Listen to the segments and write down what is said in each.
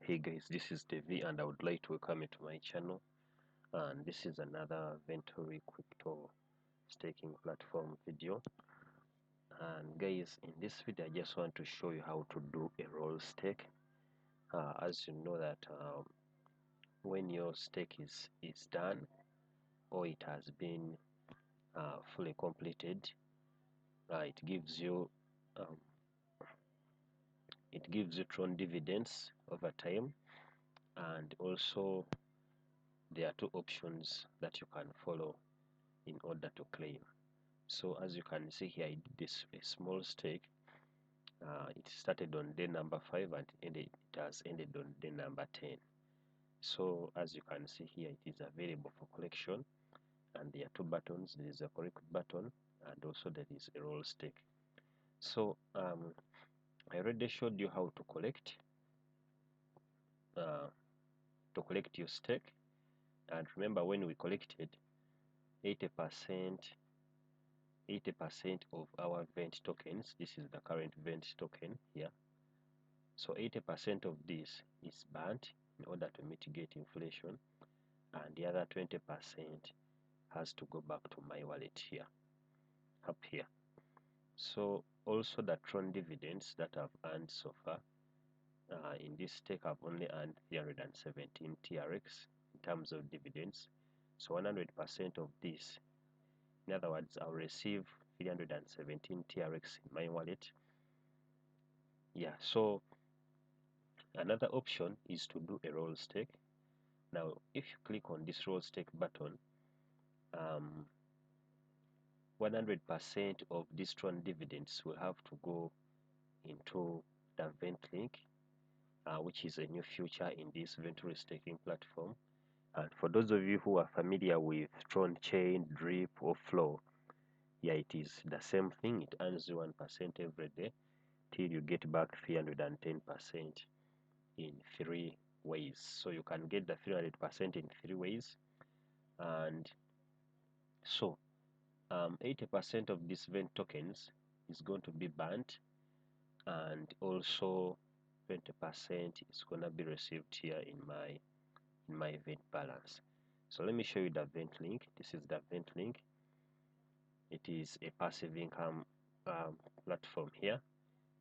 Hey guys, this is Devi and I would like to welcome you to my channel, and this is another Venturi crypto staking platform video. And guys, in this video I just want to show you how to do a roll stake. As you know that when your stake is done or it has been fully completed, um, it gives you Tron dividends over time, and also there are two options that you can follow in order to claim. So as you can see here, I did this a small stake. It started on day number 5 and it has ended on day number 10. So as you can see here, it is available for collection, and there are two buttons. There is a collect button and also there is a roll stake. So I already showed you how to collect your stake, and remember when we collected 80% of our Vent tokens. This is the current Vent token here. So 80% of this is burnt in order to mitigate inflation, and the other 20% has to go back to my wallet here, up here. So also the Tron dividends that I've earned so far, in this stake I've only earned 317 TRX in terms of dividends. So 100% of this, in other words, I'll receive 317 TRX in my wallet. Yeah, so another option is to do a roll stake. Now if you click on this roll stake button, 100% of these Tron dividends will have to go into the Ventlink, which is a new feature in this Venturi staking platform. And for those of you who are familiar with Tron chain, drip, or flow, yeah, it is the same thing. It earns you 1% every day till you get back 310% in 3 ways. So you can get the 300% in 3 ways. And so 80% of these Vent tokens is going to be burnt, and also 20% is gonna be received here in my Vent balance. So let me show you the Ventlink. This is the Ventlink. It is a passive income platform here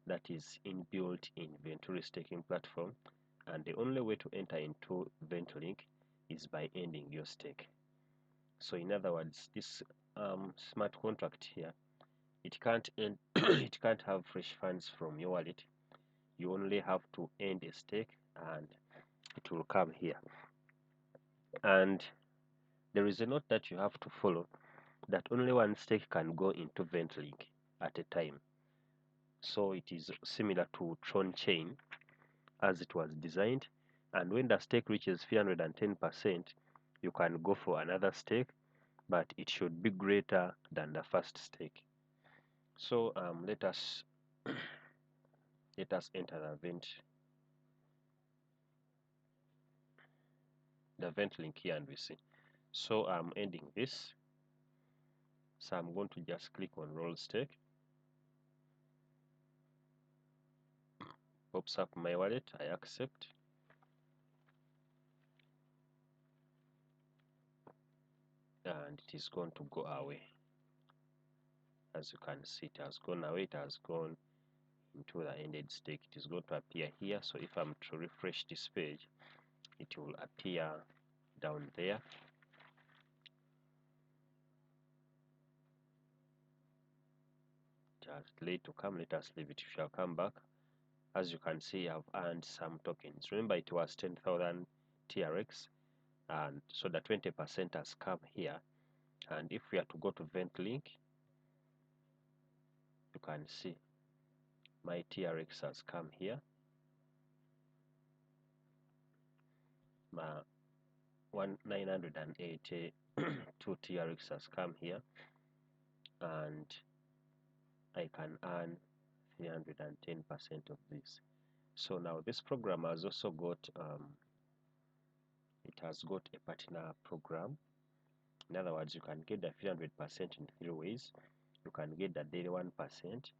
that is inbuilt in Venturi staking platform, and the only way to enter into Ventlink is by ending your stake. So in other words, this smart contract here, it can't end it can't have fresh funds from your wallet. You only have to end a stake and it will come here. And there is a note that you have to follow, that only one stake can go into Ventlink at a time. So it is similar to Tron chain as it was designed, and when the stake reaches 310%, you can go for another stake, but it should be greater than the first stake. So let us enter the Ventlink here and we see. So I'm ending this. So I'm going to just click on roll stake. Pops up my wallet, I accept. And it is going to go away. As you can see, it has gone away, it has gone into the ended stake. It is going to appear here. So if I'm to refresh this page, it will appear down there. It has delayed to come. Let us leave it. It shall come back. As you can see, I've earned some tokens. Remember, it was 10,000 TRX, and so the 20% has come here. And if we are to go to Ventlink, you can see my TRX has come here. My 982 TRX has come here, and I can earn 310% of this. So now this program has also got it has got a partner program. In other words, you can get the 300% in 3 ways. You can get the daily 1%.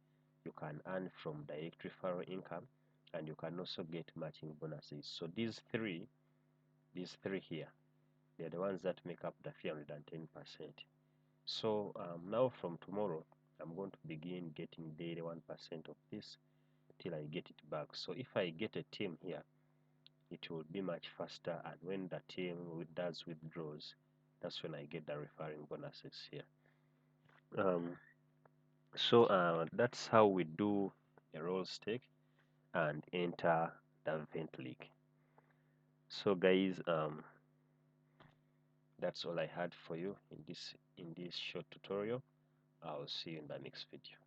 You can earn from direct referral income, and you can also get matching bonuses. So these three here, they're the ones that make up the 310%. So now from tomorrow, I'm going to begin getting daily 1% of this till I get it back. So if I get a team here, it will be much faster, and when the team does withdraws, that's when I get the referring bonuses here. So that's how we do a roll stake and enter the Ventlink. So guys, that's all I had for you in this short tutorial. I'll see you in the next video.